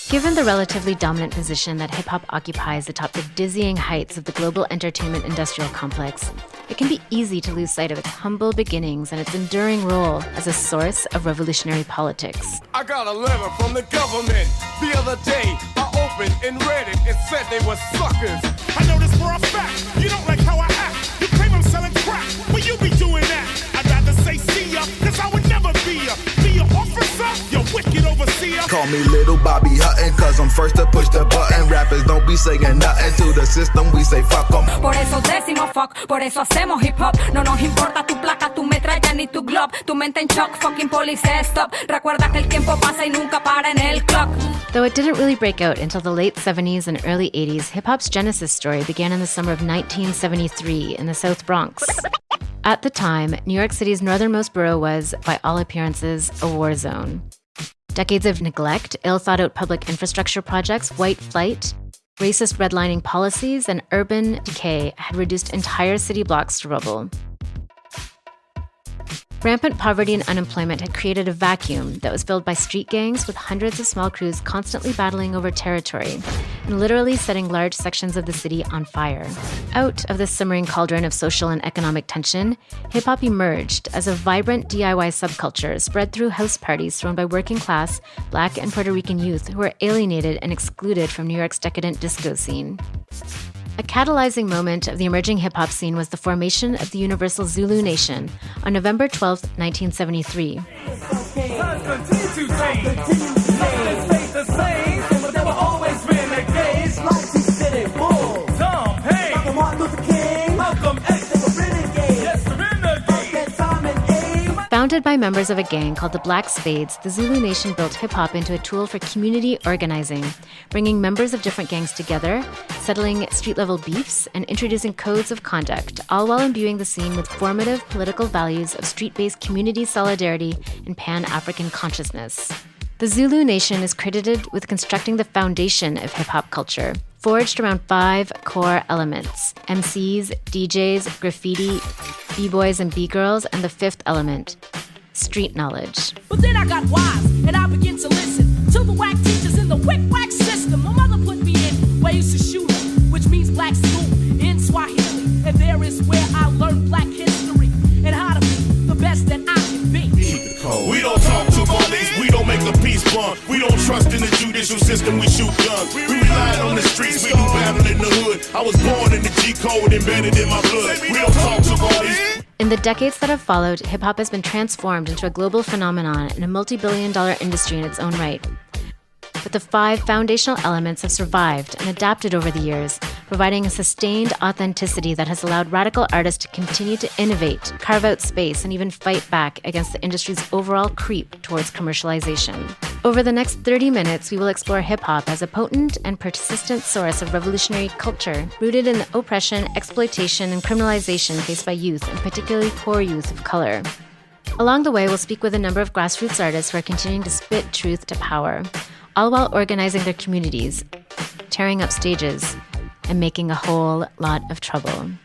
Given the relatively dominant position that hip-hop occupies atop the dizzying heights of the global entertainment industrial complex, it can be easy to lose sight of its humble beginnings and its enduring role as a source of revolutionary politics. I got a letter from the government the other day. I opened and read it. It said they were suckers. I know this for a fact. You don't like how I act. You claim I'm selling crack. Will you be doing that? I'd rather say see ya, cause I would never be ya. Be your officer, you wicked overseer. Call me Little Bobby Hutton, cause I'm first to push the button. Rappers don't be saying nothing to the system, we say fuck them. Por eso decimos fuck, por eso hacemos hip hop. No nos importa tu placa, tu metralla ni tu glob. Tu mente en shock, fucking police stop. Recuerda que el tiempo pasa y nunca para en el clock. Though it didn't really break out until the late 70s and early 80s, hip-hop's genesis story began in the summer of 1973 in the South Bronx. At the time, New York City's northernmost borough was, by all appearances, a war zone. Decades of neglect, ill-thought-out public infrastructure projects, white flight, racist redlining policies, and urban decay had reduced entire city blocks to rubble. Rampant poverty and unemployment had created a vacuum that was filled by street gangs with hundreds of small crews constantly battling over territory and literally setting large sections of the city on fire. Out of this simmering cauldron of social and economic tension, hip-hop emerged as a vibrant DIY subculture spread through house parties thrown by working-class Black and Puerto Rican youth who were alienated and excluded from New York's decadent disco scene. A catalyzing moment of the emerging hip-hop scene was the formation of the Universal Zulu Nation on November 12, 1973. Founded by members of a gang called the Black Spades, the Zulu Nation built hip-hop into a tool for community organizing, bringing members of different gangs together, settling street-level beefs, and introducing codes of conduct, all while imbuing the scene with formative political values of street-based community solidarity and Pan-African consciousness. The Zulu Nation is credited with constructing the foundation of hip-hop culture, forged around 5 core elements: MCs, DJs, graffiti, B-boys and B-girls, and the 5th element, street knowledge. But then I got wise, and I began to listen to the whack teachers in the wick-wack system. My mother put me in ways to shoot them, which means black school in Swahili. And there is where I learned black history and how to be the best that I can be. We don't talk to police, we don't make a peace bond. We don't trust in the judicial system, we shoot guns. We rely on the streets, we do battle in the hood. I was born in the G code embedded in my blood. We don't talk to police. In the decades that have followed, hip-hop has been transformed into a global phenomenon and a multi-billion-dollar industry in its own right. But the 5 foundational elements have survived and adapted over the years, providing a sustained authenticity that has allowed radical artists to continue to innovate, carve out space, and even fight back against the industry's overall creep towards commercialization. Over the next 30 minutes, we will explore hip-hop as a potent and persistent source of revolutionary culture, rooted in the oppression, exploitation, and criminalization faced by youth, and particularly poor youth of color. Along the way, we'll speak with a number of grassroots artists who are continuing to spit truth to power, all while organizing their communities, tearing up stages, and making a whole lot of trouble. 1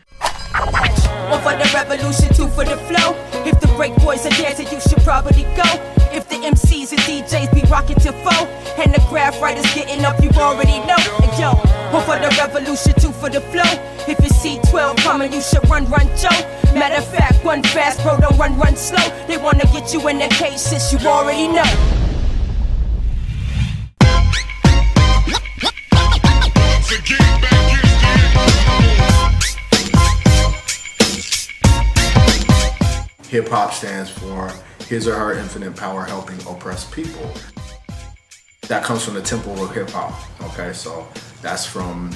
for the revolution, 2 for the flow. If the break boys are dancing, you should probably go. If the MCs and DJs be rocking to 4, and the graph writers getting up, you already know. And yo, 1 for the revolution, 2 for the flow. If you see 12 coming, you should run, Joe. Matter of fact, run fast, bro, don't run slow. They wanna get you in the cage, since you already know. Hip-hop stands for his or her infinite power helping oppressed people. That comes from the temple of hip-hop, okay? So that's from,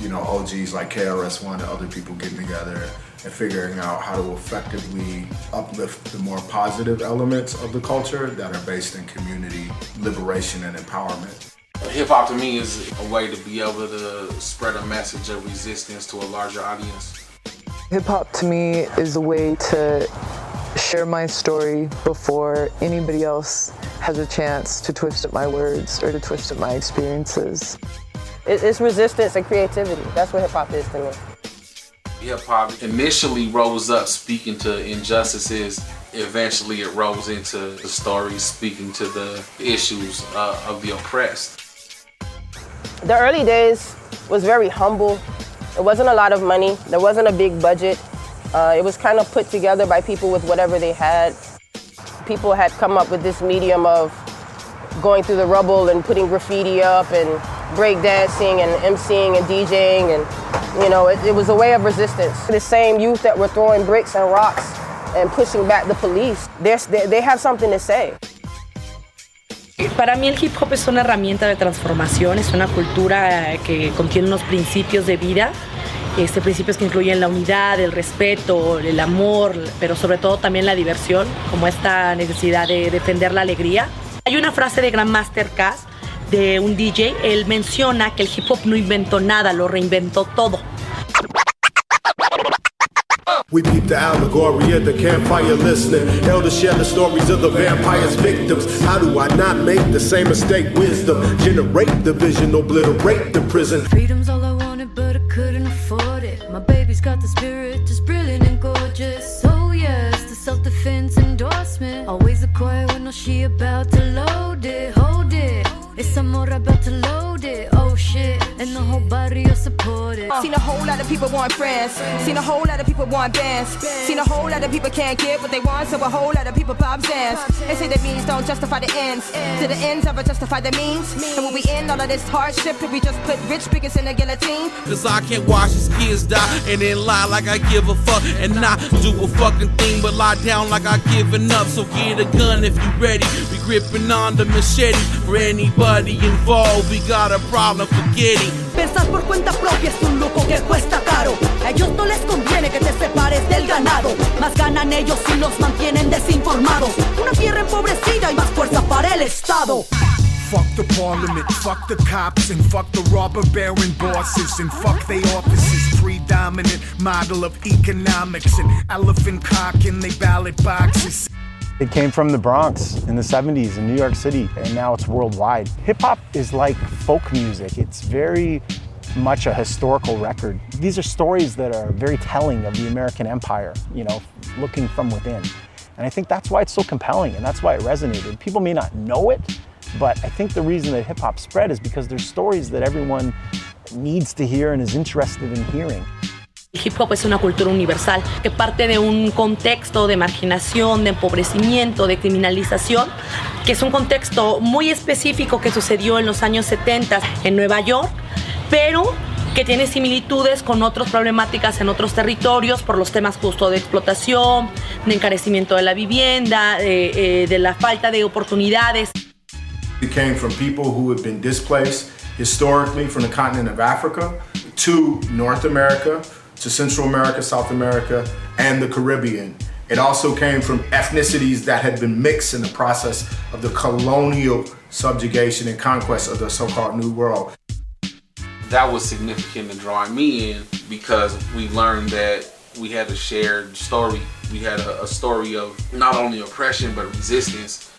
OGs like KRS-One and other people getting together and figuring out how to effectively uplift the more positive elements of the culture that are based in community liberation and empowerment. Hip-hop to me is a way to be able to spread a message of resistance to a larger audience. Hip-hop to me is a way to share my story before anybody else has a chance to twist up my words or to twist up my experiences. It's resistance and creativity. That's what hip-hop is to me. Hip-hop initially rose up speaking to injustices. Eventually it rose into the stories speaking to the issues of the oppressed. The early days was very humble. It wasn't a lot of money. There wasn't a big budget. It was kind of put together by people with whatever they had. People had come up with this medium of going through the rubble and putting graffiti up and breakdancing and emceeing and DJing, and you know, it was a way of resistance. The same youth that were throwing bricks and rocks and pushing back the police, they have something to say. Para mí el hip hop es una herramienta de transformación, es una cultura que contiene unos principios de vida, principios que incluyen la unidad, el respeto, el amor, pero sobre todo también la diversión, como esta necesidad de defender la alegría. Hay una frase de Grandmaster Caz, de un DJ, él menciona que el hip hop no inventó nada, lo reinventó todo. We peep the allegory at the campfire listening. Elders share the stories of the vampire's victims. How do I not make the same mistake? Wisdom, generate the vision, obliterate the prison. Freedom's all I wanted, but I couldn't afford it. My baby's got the spirit, just brilliant and gorgeous. Oh yes, the self-defense endorsement. Always a quiet when she about to load it. Hold it, it's amor about to load it. Oh shit, and the whole barrio support it. Seen a whole lot of people want friends. Seen a whole lot of people want bands. Seen a whole lot of people can't get what they want, so a whole lot of people pop dance. They say the means don't justify the ends. Do the ends ever justify the means? And when we end all of this hardship, if we just put rich bigots in a guillotine? Cause I can't watch these kids die and then lie like I give a fuck and not do a fucking thing but lie down like I given up. So get a gun if you ready. We gripping on the machete. For anybody involved, we got a problem forgetting. Pensar por cuenta propia es un lujo que cuesta caro. A ellos no les conviene que te separes del ganado. Más ganan ellos si los mantienen desinformados. Una tierra empobrecida y más fuerza para el Estado. Fuck the parliament, fuck the cops, and fuck the robber baron bosses, and fuck they offices. Predominant model of economics, and elephant cock in they ballot boxes. It came from the Bronx in the 70s in New York City, and now it's worldwide. Hip-hop is like folk music. It's very much a historical record. These are stories that are very telling of the American empire, you know, looking from within. And I think that's why it's so compelling, and that's why it resonated. People may not know it, but I think the reason that hip-hop spread is because there's stories that everyone needs to hear and is interested in hearing. El hip hop es una cultura universal que parte de un contexto de marginación, de empobrecimiento, de criminalización, que es un contexto muy específico que sucedió en los años 70 en Nueva York, pero que tiene similitudes con otras problemáticas en otros territorios por los temas justo de explotación, de encarecimiento de la vivienda, de la falta de oportunidades. It came from people who had been displaced historically from the continent of Africa to North America, to Central America, South America, and the Caribbean. It also came from ethnicities that had been mixed in the process of the colonial subjugation and conquest of the so-called New World. That was significant in drawing me in because we learned that we had a shared story. We had a story of not only oppression but resistance.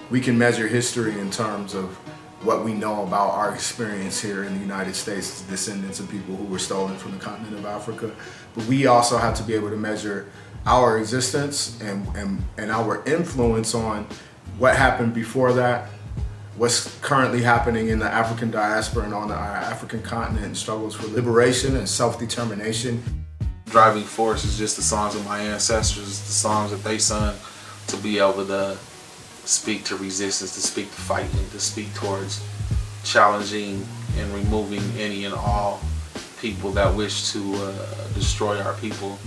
We can measure history in terms of what we know about our experience here in the United States as descendants of people who were stolen from the continent of Africa. But we also have to be able to measure our existence and our influence on what happened before that, what's currently happening in the African diaspora and on the African continent and struggles for liberation and self-determination. Driving force is just the songs of my ancestors, the songs that they sung to be able to speak to resistance, to speak to fighting, to speak towards challenging and removing any and all people that wish to destroy our people.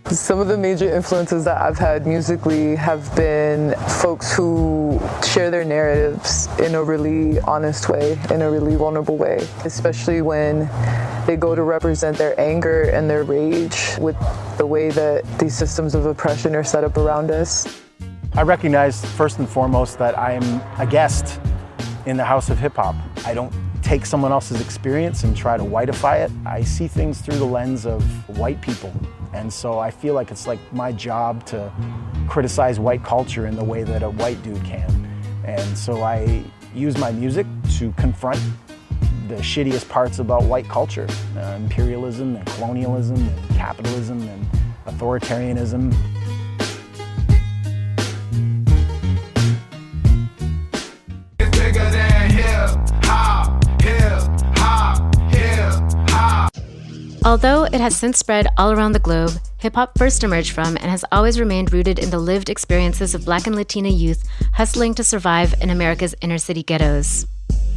Some of the major influences that I've had musically have been folks who share their narratives in a really honest way, in a really vulnerable way, especially when they go to represent their anger and their rage with the way that these systems of oppression are set up around us. I recognize first and foremost that I am a guest in the house of hip hop. I don't take someone else's experience and try to whiteify it. I see things through the lens of white people. And so I feel like it's like my job to criticize white culture in the way that a white dude can. And so I use my music to confront the shittiest parts about white culture, imperialism and colonialism and capitalism and authoritarianism. Although it has since spread all around the globe, hip-hop first emerged from and has always remained rooted in the lived experiences of Black and Latina youth hustling to survive in America's inner-city ghettos.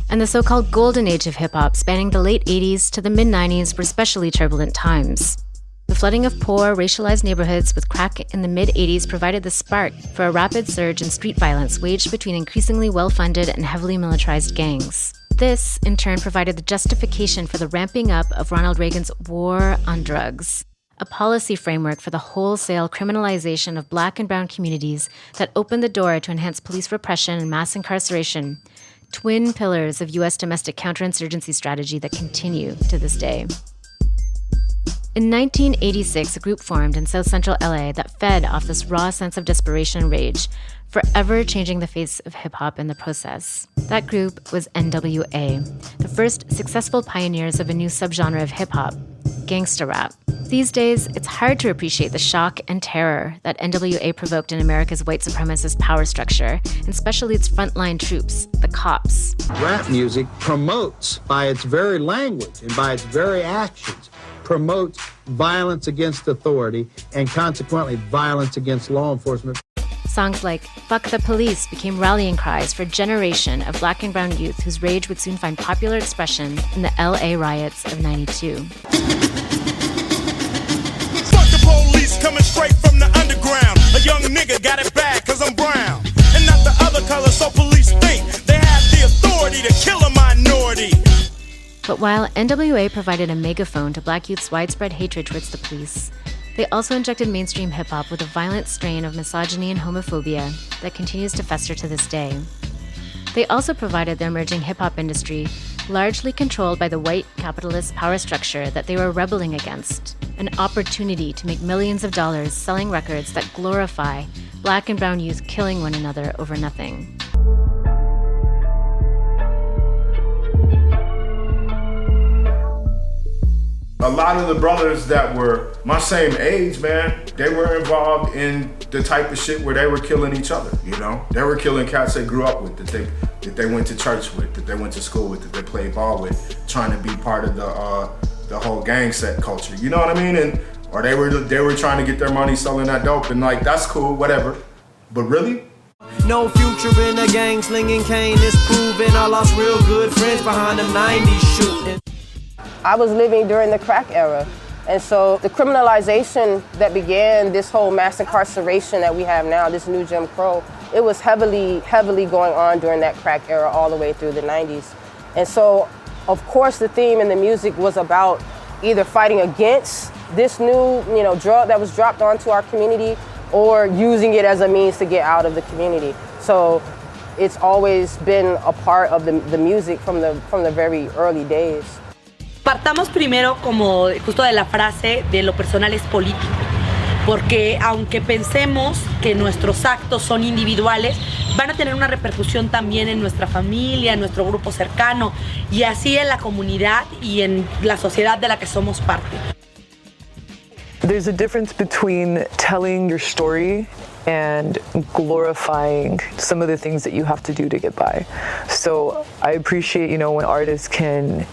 And the so-called golden age of hip-hop, spanning the late 80s to the mid-90s, were especially turbulent times. The flooding of poor, racialized neighborhoods with crack in the mid-80s provided the spark for a rapid surge in street violence waged between increasingly well-funded and heavily militarized gangs. This, in turn, provided the justification for the ramping up of Ronald Reagan's war on drugs, a policy framework for the wholesale criminalization of Black and brown communities that opened the door to enhance police repression and mass incarceration, twin pillars of U.S. domestic counterinsurgency strategy that continue to this day. In 1986, a group formed in South Central LA that fed off this raw sense of desperation and rage, forever changing the face of hip-hop in the process. That group was NWA, the first successful pioneers of a new subgenre of hip-hop, gangsta rap. These days, it's hard to appreciate the shock and terror that NWA provoked in America's white supremacist power structure, and especially its frontline troops, the cops. Rap music promotes, by its very language and by its very actions, promotes violence against authority and consequently violence against law enforcement. Songs like Fuck the Police became rallying cries for a generation of Black and brown youth whose rage would soon find popular expression in the LA riots of '92. Fuck the police coming straight from the underground. A young nigga got it bad cause I'm brown. And not the other color, so police think they have the authority to kill a minority. But while NWA provided a megaphone to Black youth's widespread hatred towards the police, they also injected mainstream hip-hop with a violent strain of misogyny and homophobia that continues to fester to this day. They also provided the emerging hip-hop industry, largely controlled by the white capitalist power structure that they were rebelling against, an opportunity to make millions of dollars selling records that glorify Black and brown youth killing one another over nothing. A lot of the brothers that were my same age, man, they were involved in the type of shit where they were killing each other, you know? They were killing cats they grew up with, that they went to church with, that they went to school with, that they played ball with, trying to be part of the whole gang set culture, you know what I mean? Or they were trying to get their money selling that dope, and like, that's cool, whatever. But really? No future in the gang, slinging cane is proven. I lost real good friends behind them 90s shooting. I was living during the crack era. And so the criminalization that began this whole mass incarceration that we have now, this new Jim Crow, it was heavily going on during that crack era all the way through the 90s. And so, of course, the theme in the music was about either fighting against this new, drug that was dropped onto our community or using it as a means to get out of the community. So it's always been a part of the music from the very early days. Partamos primero como justo de la frase de lo personal es político, porque aunque pensemos que nuestros actos son individuales, van a tener una repercusión también en nuestra familia, en nuestro grupo cercano y así en la comunidad y en la sociedad de la que somos parte. There's a difference between telling your story and glorifying some of the things that you have to do to get by. So I appreciate, when artists can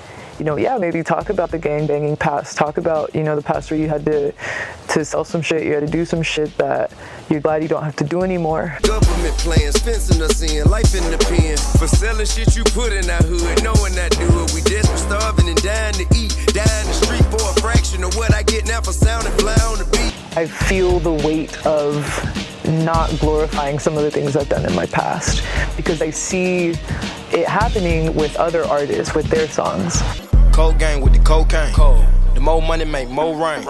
maybe talk about the gangbanging past, talk about, the past where you had to sell some shit, you had to do some shit that you're glad you don't have to do anymore. Government plans, fencing us in, life in the pen. For selling shit you put in that hood, knowing that do it. We desperate, starving and dying to eat, dying the street for a fraction of what I get now for sound and fly on the beat. I feel the weight of not glorifying some of the things I've done in my past because I see it happening with other artists, with their songs. Cold gang with the cocaine. Cold. The more money make more rain.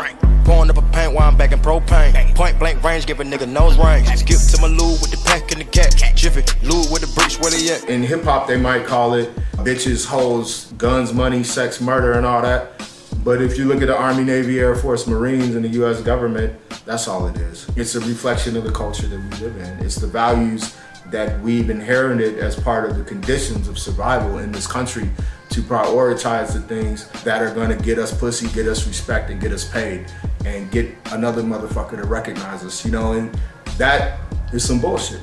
Pouring up a paint while I'm back in propane. Point blank range, give a nigga nose range. Skip to my loo with the pack and the cat. Jiffy, loo with the bricks, where they at? In hip hop, they might call it bitches, hoes, guns, money, sex, murder, and all that. But if you look at the Army, Navy, Air Force, Marines, and the US government, that's all it is. It's a reflection of the culture that we live in. It's the values that we've inherited as part of the conditions of survival in this country to prioritize the things that are gonna get us pussy, get us respect, and get us paid, and get another motherfucker to recognize us, and that is some bullshit.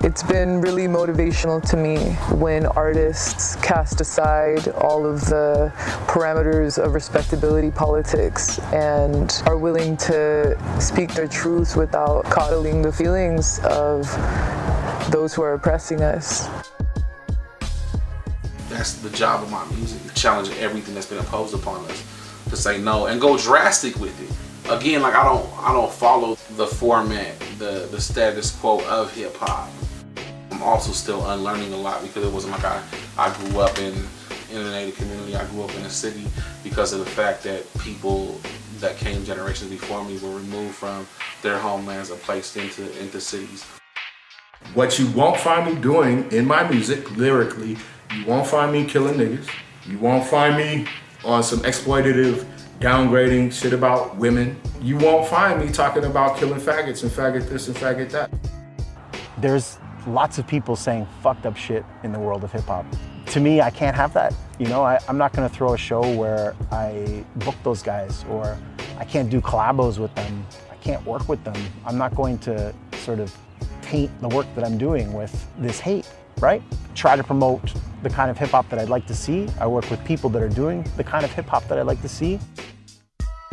It's been really motivational to me when artists cast aside all of the parameters of respectability politics and are willing to speak their truths without coddling the feelings of those who are oppressing us. That's the job of my music, to challenge everything that's been imposed upon us, to say no and go drastic with it. Again, like I don't follow the format, the status quo of hip hop. I'm also still unlearning a lot because it wasn't like I grew up in a native community. I grew up in a city because of the fact that people that came generations before me were removed from their homelands and placed into cities. What you won't find me doing in my music, lyrically, you won't find me killing niggas. You won't find me on some exploitative, downgrading shit about women. You won't find me talking about killing faggots and faggot this and faggot that. There's lots of people saying fucked up shit in the world of hip hop. To me, I can't have that. You know, I'm not gonna throw a show where I book those guys, or I can't do collabos with them. I can't work with them. I'm not going to sort of taint the work that I'm doing with this hate, right? Try to promote the kind of hip hop that I'd like to see. I work with people that are doing the kind of hip hop that I'd like to see.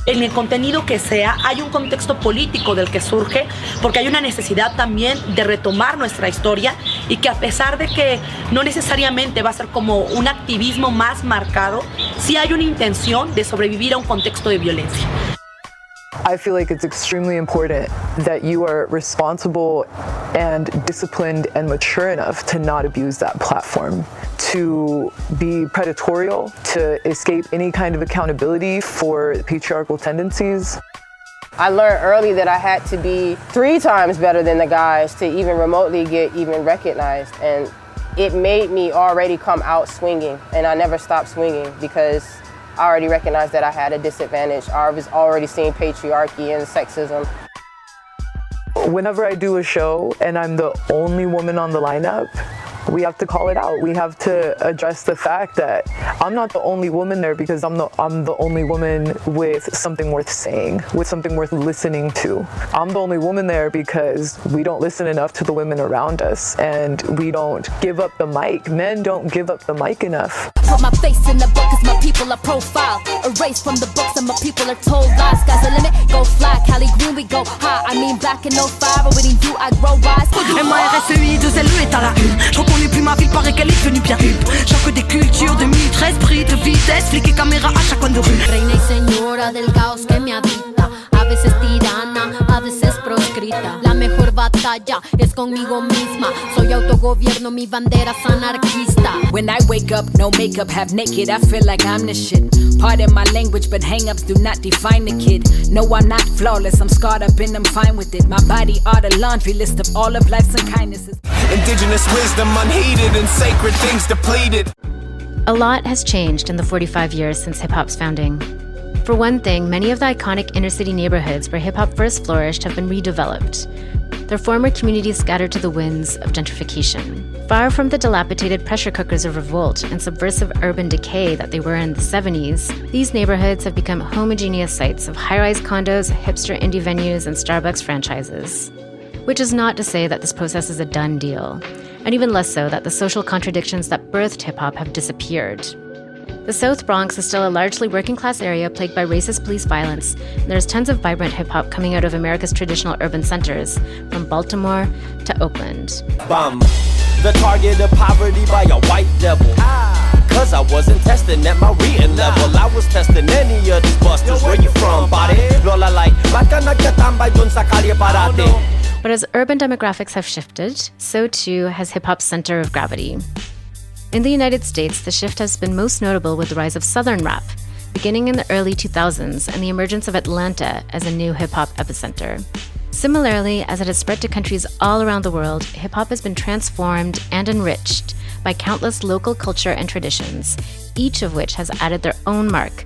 En el contenido que sea, hay un contexto político del que surge, porque hay una necesidad también de retomar nuestra historia y que a pesar de que no necesariamente va a ser como un activismo más marcado, sí hay una intención de sobrevivir a un contexto de violencia. I feel like it's extremely important that you are responsible and disciplined and mature enough to not abuse that platform, to be predatorial, to escape any kind of accountability for patriarchal tendencies. I learned early that I had to be 3 times better than the guys to even remotely get even recognized, and it made me already come out swinging, and I never stopped swinging because I already recognized that I had a disadvantage. I was already seeing patriarchy and sexism. Whenever I do a show and I'm the only woman on the lineup, we have to call it out. We have to address the fact that I'm not the only woman there because I'm the only woman with something worth saying, with something worth listening to. I'm the only woman there because we don't listen enough to the women around us, and we don't give up the mic. Men don't give up the mic enough. Put my face in the book cause my people are profiled. Erased from the books and my people are told lies. Sky's the limit, go fly, Cali Green we go high. I mean back in 05, already you I grow wise. MARSEI de ZLE est à la une. Je reconnais plus ma ville, paraît qu'elle est devenue bien une. Choc des cultures 2013, prix de vitesse, flic et caméra à chaque coin de rue. Reina y señora del caos que me habita. A veces tirana, a veces proscrita. La mejor batalla es conmigo misma. Soy autogobierno, mi bandera es anarquista. When I wake up, no makeup, half naked, I feel like I'm the shit. Pardon my language, but hang-ups do not define the kid. No, I'm not flawless, I'm scarred up and I'm fine with it. My body are the laundry list of all of life's unkindnesses. Indigenous wisdom unheeded and sacred things depleted. A lot has changed in the 45 years since hip-hop's founding. For one thing, many of the iconic inner-city neighborhoods where hip-hop first flourished have been redeveloped. Their former communities scattered to the winds of gentrification. Far from the dilapidated pressure cookers of revolt and subversive urban decay that they were in the 70s, these neighborhoods have become homogeneous sites of high-rise condos, hipster indie venues, and Starbucks franchises. Which is not to say that this process is a done deal, and even less so that the social contradictions that birthed hip-hop have disappeared. The South Bronx is still a largely working-class area plagued by racist police violence, and there's tons of vibrant hip-hop coming out of America's traditional urban centers, from Baltimore to Oakland. Bum, the target of poverty by a white devil. Cause I wasn't testing at my reading level. I was testing any of these busters. Where you from, body? Lola like, baka nagtatambay dun sa kalye parate. But as urban demographics have shifted, so too has hip-hop's center of gravity. In the United States, the shift has been most notable with the rise of Southern rap, beginning in the early 2000s, and the emergence of Atlanta as a new hip-hop epicenter. Similarly, as it has spread to countries all around the world, hip-hop has been transformed and enriched by countless local culture and traditions, each of which has added their own mark,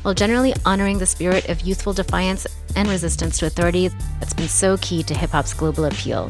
while generally honoring the spirit of youthful defiance and resistance to authority that's been so key to hip-hop's global appeal.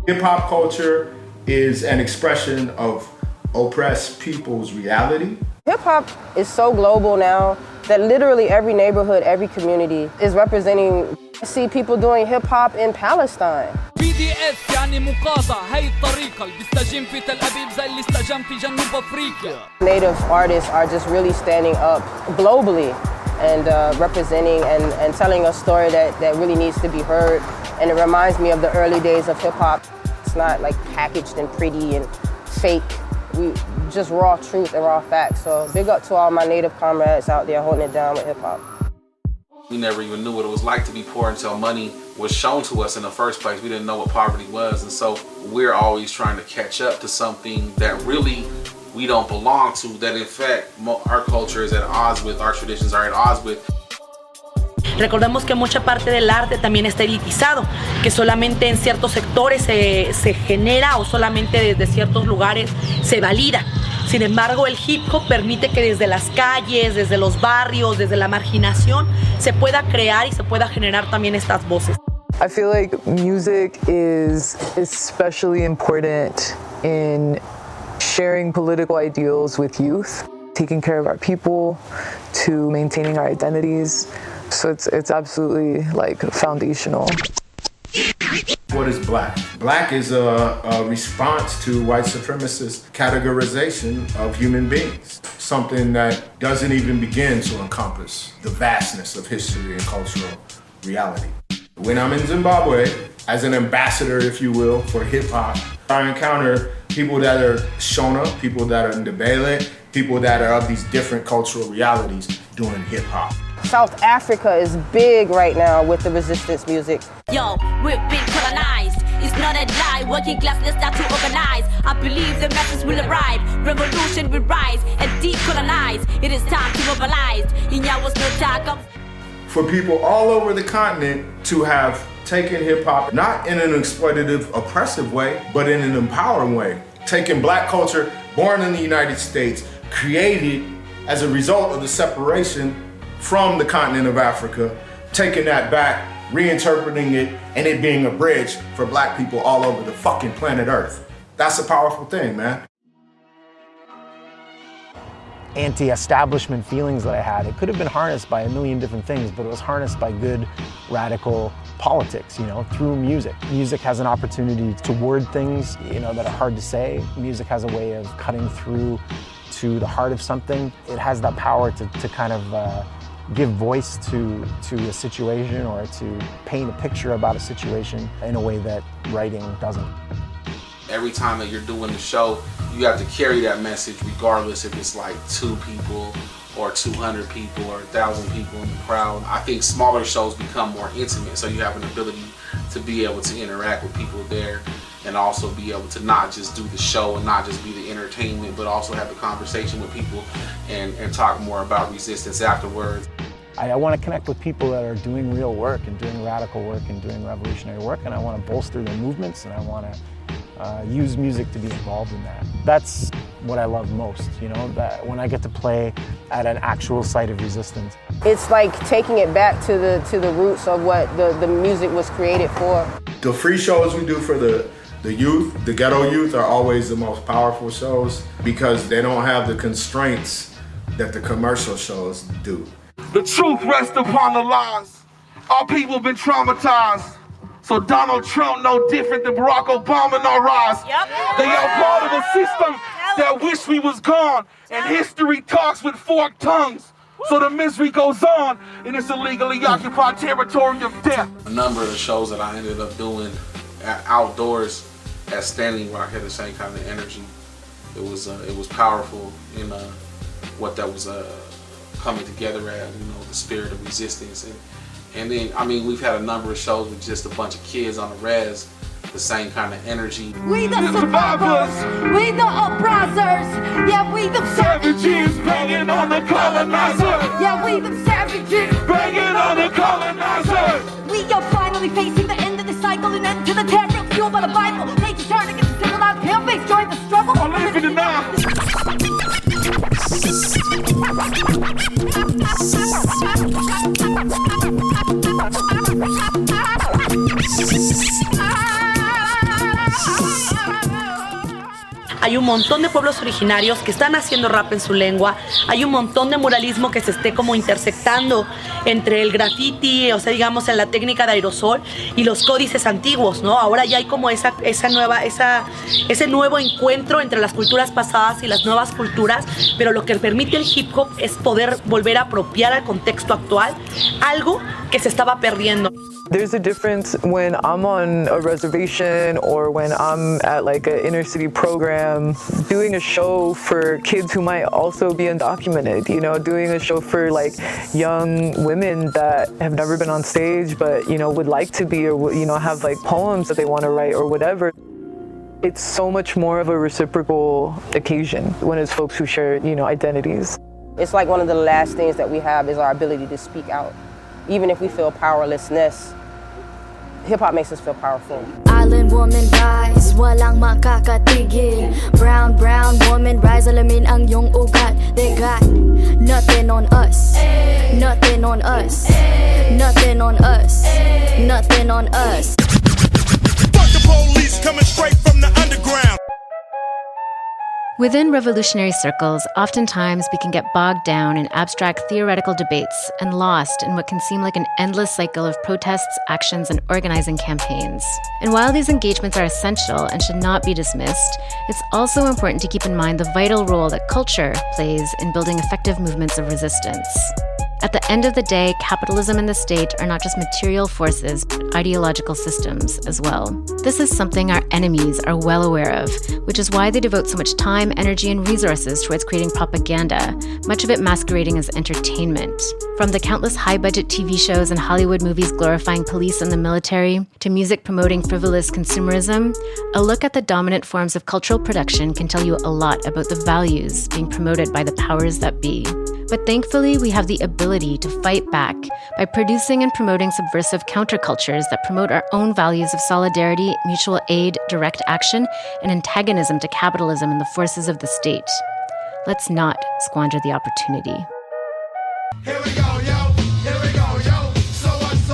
Hip-hop culture is an expression of oppressed people's reality. Hip-hop is so global now that literally every neighborhood, every community is representing. I see people doing hip-hop in Palestine. BDS يعني مقاطعة هاي الطريقة اللي بيستجم في تل أبيب زي اللي استجم في جنوب أفريقيا. Native artists are just really standing up globally and representing and telling a story that really needs to be heard. And it reminds me of the early days of hip-hop. It's not like packaged and pretty and fake. We just raw truth and raw facts. So big up to all my native comrades out there holding it down with hip-hop. We never even knew what it was like to be poor until money was shown to us in the first place. We didn't know what poverty was. And so we're always trying to catch up to something that really we don't belong to, that in fact our culture is at odds with, our traditions are at odds with. Recordemos que mucha parte del arte también está elitizado, que solamente en ciertos sectores se genera o solamente desde ciertos lugares se valida. Sin embargo, el hip hop permite que desde las calles, desde los barrios, desde la marginación, se pueda crear y se pueda generar también estas voces. I feel like music is especially important in sharing political ideals with youth, taking care of our people, to maintaining our identities. So it's absolutely like foundational. What is black? Black is a response to white supremacist categorization of human beings. Something that doesn't even begin to encompass the vastness of history and cultural reality. When I'm in Zimbabwe, as an ambassador, if you will, for hip hop, I encounter people that are Shona, people that are Ndebele, people that are of these different cultural realities doing hip hop. South Africa is big right now with the resistance music. Yo, we've been colonized. It's not a lie. Working class, let's start to organize. I believe the masses will arrive. Revolution will rise and decolonize. It is time to mobilize. Was no time. For people all over the continent to have taken hip hop not in an exploitative, oppressive way, but in an empowering way. Taking black culture, born in the United States, created as a result of the separation from the continent of Africa, taking that back, reinterpreting it, and it being a bridge for black people all over the fucking planet Earth. That's a powerful thing, man. Anti-establishment feelings that I had, it could have been harnessed by a million different things, but it was harnessed by good, radical politics, through music. Music has an opportunity to word things, that are hard to say. Music has a way of cutting through to the heart of something. It has that power to kind of give voice to a situation or to paint a picture about a situation in a way that writing doesn't. Every time that you're doing the show, you have to carry that message regardless if it's like 2 people or 200 people or 1,000 people in the crowd. I think smaller shows become more intimate, so you have an ability to be able to interact with people there and also be able to not just do the show and not just be the entertainment, but also have a conversation with people and talk more about resistance afterwards. I want to connect with people that are doing real work and doing radical work and doing revolutionary work, and I want to bolster their movements, and I want to use music to be involved in that. That's what I love most, that when I get to play at an actual site of resistance. It's like taking it back to the roots of what the music was created for. The free shows we do for the youth, the ghetto youth, are always the most powerful shows because they don't have the constraints that the commercial shows do. The truth rests upon the lies. Our people have been traumatized. So Donald Trump no different than Barack Obama in our eyes. Yep. They are part of a system that wish we was gone. And history talks with forked tongues. So the misery goes on in this illegally occupied territory of death. A number of the shows that I ended up doing outdoors at Standing Rock had the same kind of energy. It was powerful in what that was coming together at, the spirit of resistance. And then, we've had a number of shows with just a bunch of kids on the res, the same kind of energy. We the survivors, we the oppressors, yeah, we the savages banging on the colonizer. Yeah, we the savages banging on the colonizer. We are finally facing the end of the cycle and end to the terror fueled by the Bible. Take a turn against the civilized pale-face, join the struggle. I'm living it now. hay un montón de pueblos originarios que están haciendo rap en su lengua, hay un montón de muralismo que se esté como intersectando entre el graffiti, o sea, digamos, en la técnica de aerosol y los códices antiguos, ¿no? Ahora ya hay como ese nuevo encuentro entre las culturas pasadas y las nuevas culturas, pero lo que permite el hip hop es poder volver a apropiar al contexto actual algo que se estaba perdiendo. There's a difference when I'm on a reservation or when I'm at like an inner city program doing a show for kids who might also be undocumented, you know, doing a show for like young women that have never been on stage but, you know, would like to be or, you know, have like poems that they want to write or whatever. It's so much more of a reciprocal occasion when it's folks who share, you know, identities. It's like one of the last things that we have is our ability to speak out. Even if we feel powerlessness, hip-hop makes us feel powerful. Island woman rise, walang makakatigil. Brown woman rise, alamin ang iyong ugat. They got nothing on us, nothing on us, nothing on us, nothing on us. Fuck the police coming straight from the underground. Within revolutionary circles, oftentimes we can get bogged down in abstract theoretical debates and lost in what can seem like an endless cycle of protests, actions, and organizing campaigns. And while these engagements are essential and should not be dismissed, it's also important to keep in mind the vital role that culture plays in building effective movements of resistance. At the end of the day, capitalism and the state are not just material forces, but ideological systems as well. This is something our enemies are well aware of, which is why they devote so much time, energy, and resources towards creating propaganda, much of it masquerading as entertainment. From the countless high-budget TV shows and Hollywood movies glorifying police and the military, to music promoting frivolous consumerism, a look at the dominant forms of cultural production can tell you a lot about the values being promoted by the powers that be. But thankfully, we have the ability to fight back by producing and promoting subversive countercultures that promote our own values of solidarity, mutual aid, direct action, and antagonism to capitalism and the forces of the state. Let's not squander the opportunity. Here we go, yo. Here we go, yo. So what's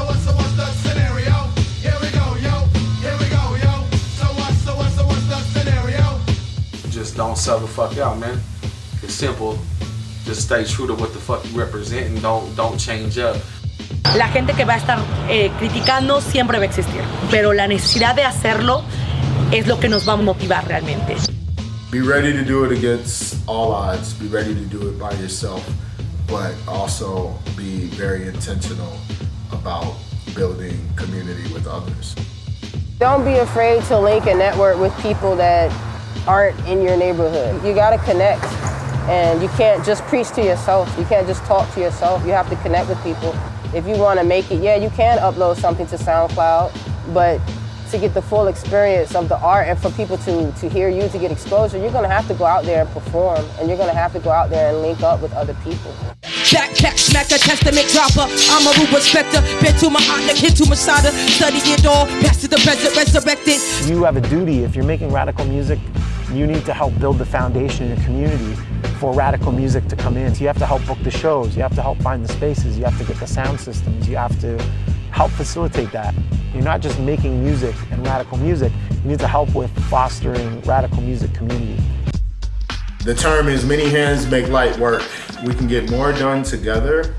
the scenario? Here we go, yo. Here we go, yo. So what's the scenario? Just don't sell the fuck out, man. It's simple. Just stay true to what the fuck you represent and don't change up. La gente que va a estar criticando siempre va a existir, pero la necesidad de hacerlo es lo que nos va a motivar realmente. Be ready to do it against all odds. Be ready to do it by yourself, but also be very intentional about building community with others. Don't be afraid to link and network with people that aren't in your neighborhood. You gotta connect. And you can't just preach to yourself. You can't just talk to yourself. You have to connect with people. If you want to make it, yeah, you can upload something to SoundCloud, but to get the full experience of the art and for people to hear you, to get exposure, you're going to have to go out there and perform, and you're going to have to go out there and link up with other people. Backpack, smacker, testament dropper. I'm a root respecter. Been to my aunt, kid to Masada. Study it all, past to the present, resurrected. You have a duty. If you're making radical music, you need to help build the foundation in your community for radical music to come in. So you have to help book the shows, you have to help find the spaces, you have to get the sound systems, you have to help facilitate that. You're not just making music and radical music, you need to help with fostering radical music community. The term is many hands make light work. We can get more done together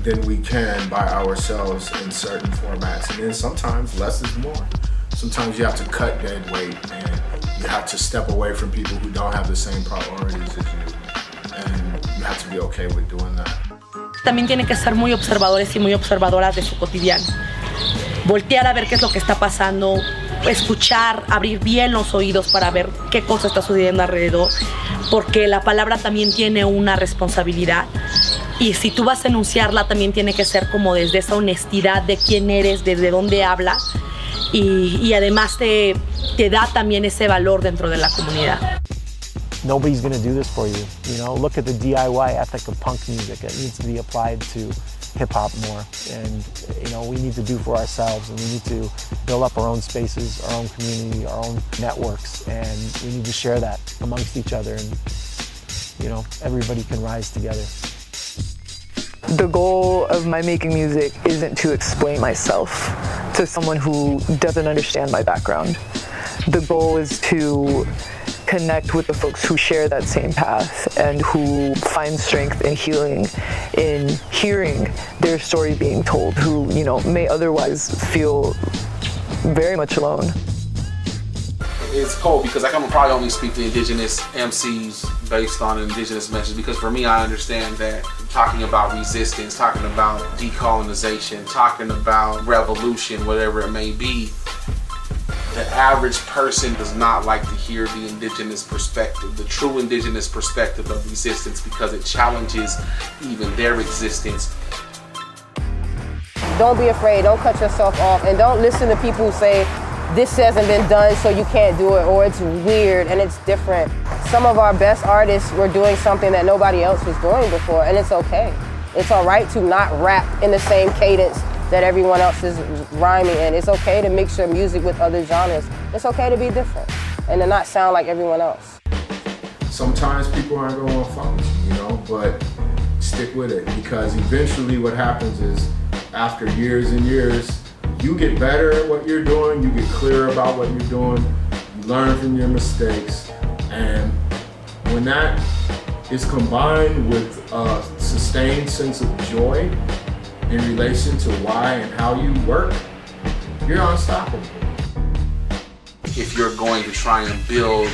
than we can by ourselves in certain formats. And then sometimes less is more. Sometimes you have to cut dead weight and you have to step away from people who don't have the same priorities as you. And you have to be okay with doing that. También tienen que ser muy observadores y muy observadoras de su cotidiano. Voltear a ver qué es lo que está pasando, escuchar, abrir bien los oídos para ver qué cosa está sucediendo alrededor, porque la palabra también tiene una responsabilidad. Y si tú vas a enunciarla, también tiene que ser como desde esa honestidad de quién eres, desde dónde hablas, y además te da también ese valor dentro de la comunidad. Nobody's going to do this for you. You know, look at the DIY ethic of punk music. It needs to be applied to hip hop more. And, you know, we need to do for ourselves, and we need to build up our own spaces, our own community, our own networks, and we need to share that amongst each other, and, you know, everybody can rise together. The goal of my making music isn't to explain myself to someone who doesn't understand my background. The goal is to connect with the folks who share that same path and who find strength and healing in hearing their story being told, who, you know, may otherwise feel very much alone. It's cold because I can probably only speak to indigenous MCs based on indigenous message, because for me, I understand that talking about resistance, talking about decolonization, talking about revolution, whatever it may be, the average person does not like to hear the indigenous perspective, the true indigenous perspective of resistance, because it challenges even their existence. Don't be afraid, don't cut yourself off, and don't listen to people who say, this hasn't been done so you can't do it, or it's weird and it's different. Some of our best artists were doing something that nobody else was doing before, and it's okay. It's all right to not rap in the same cadence that everyone else is rhyming in. It's okay to mix your music with other genres. It's okay to be different and to not sound like everyone else. Sometimes people aren't going to fuck with you, you know, but stick with it, because eventually what happens is after years and years, you get better at what you're doing, you get clearer about what you're doing, you learn from your mistakes, and when that is combined with a sustained sense of joy in relation to why and how you work, you're unstoppable. If you're going to try and build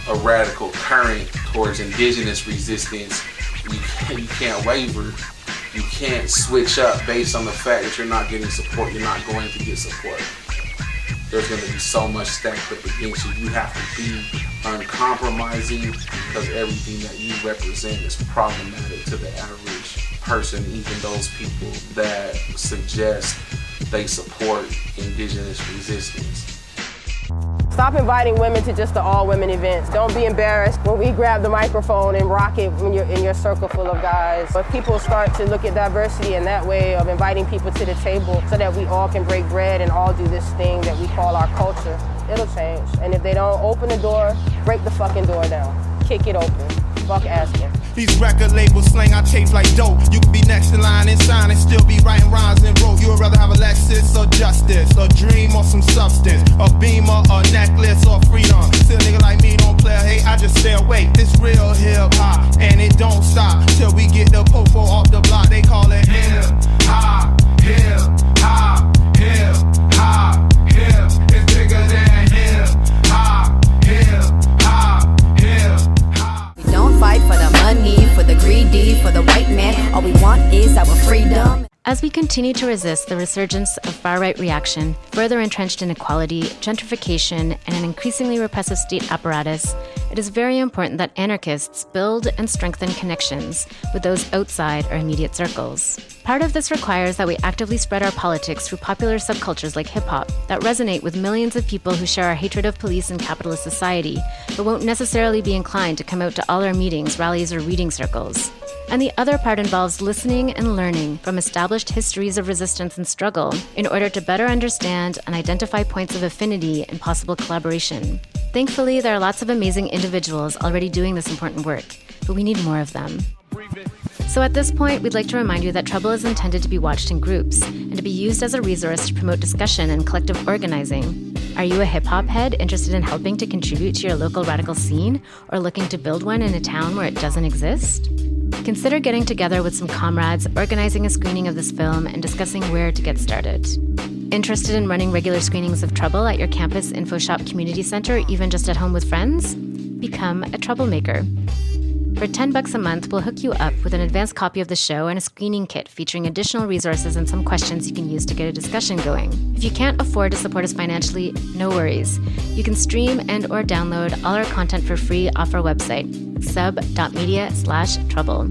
a radical current towards indigenous resistance, you can't waver. You can't switch up based on the fact that you're not getting support. You're not going to get support. There's going to be so much stacked up against you. You have to be uncompromising, because everything that you represent is problematic to the average person, even those people that suggest they support indigenous resistance. Stop inviting women to just the all-women events. Don't be embarrassed when we grab the microphone and rock it when you're in your circle full of guys. But people start to look at diversity in that way of inviting people to the table so that we all can break bread and all do this thing that we call our culture, it'll change. And if they don't open the door, break the fucking door down. Kick it open. Fuck asking. These record labels slang our tapes like dope. You could be next in line and sign and still be writing rhymes and rope. You would rather have a Lexus or justice, a dream or some substance, a beamer, a necklace or freedom. Still nigga like me don't play, hey, I just stay awake. This real hip hop and it don't stop till we get the popo off the block. They call it hip hop, hip hop, hip hop, hip. It's bigger than hip hop, hip hop, hip hop. We don't fight for the money, for the greedy, for the white man. All we want is our freedom. As we continue to resist the resurgence of far-right reaction, further entrenched inequality, gentrification, and an increasingly repressive state apparatus, it is very important that anarchists build and strengthen connections with those outside our immediate circles. Part of this requires that we actively spread our politics through popular subcultures like hip-hop that resonate with millions of people who share our hatred of police and capitalist society, but won't necessarily be inclined to come out to all our meetings, rallies, or reading circles. And the other part involves listening and learning from established histories of resistance and struggle in order to better understand and identify points of affinity and possible collaboration. Thankfully, there are lots of amazing individuals already doing this important work, but we need more of them. So at this point, we'd like to remind you that Trouble is intended to be watched in groups and to be used as a resource to promote discussion and collective organizing. Are you a hip-hop head interested in helping to contribute to your local radical scene, or looking to build one in a town where it doesn't exist? Consider getting together with some comrades, organizing a screening of this film, and discussing where to get started. Interested in running regular screenings of Trouble at your campus info shop community center, even just at home with friends? Become a troublemaker. For $10 a month, we'll hook you up with an advanced copy of the show and a screening kit featuring additional resources and some questions you can use to get a discussion going. If you can't afford to support us financially, no worries. You can stream and or download all our content for free off our website, sub.media/trouble.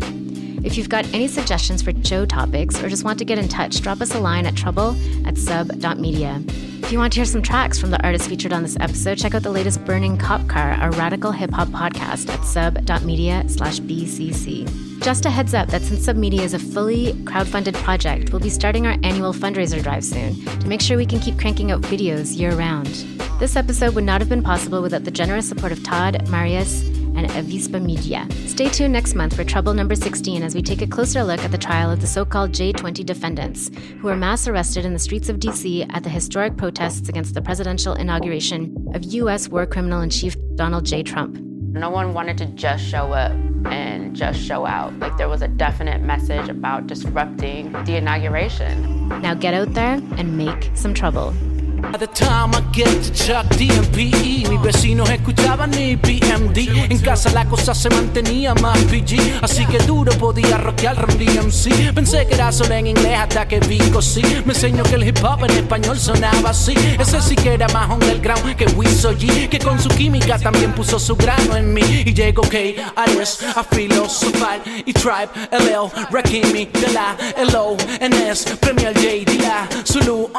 If you've got any suggestions for show topics or just want to get in touch, drop us a line at trouble@sub.media. If you want to hear some tracks from the artists featured on this episode, check out the latest Burning Cop Car, our radical hip-hop podcast at sub.media/BCC. Just a heads up that since Sub.media is a fully crowdfunded project, we'll be starting our annual fundraiser drive soon to make sure we can keep cranking out videos year-round. This episode would not have been possible without the generous support of Todd, Marius, and Avispa Media. Stay tuned next month for Trouble number 16 as we take a closer look at the trial of the so-called J20 defendants, who were mass arrested in the streets of D.C. at the historic protests against the presidential inauguration of U.S. war criminal-in-chief Donald J. Trump. No one wanted to just show up and just show out. Like there was a definite message about disrupting the inauguration. Now get out there and make some trouble. By the time I get to Chuck DMPE, mis vecinos escuchaban mi PMD. En casa la cosa se mantenía más PG, así que duro podía rockear Run DMC. Pensé que era solo en inglés hasta que vi sí. Me enseñó que el hip hop en español sonaba así. Ese sí que era más underground que Wiso G, que con su química también puso su grano en mí. Y llegó K.R.S. a filosofar y Tribe, LL, Rakimi, de la L.O.N.S, Premier J, Dilla, Zulu,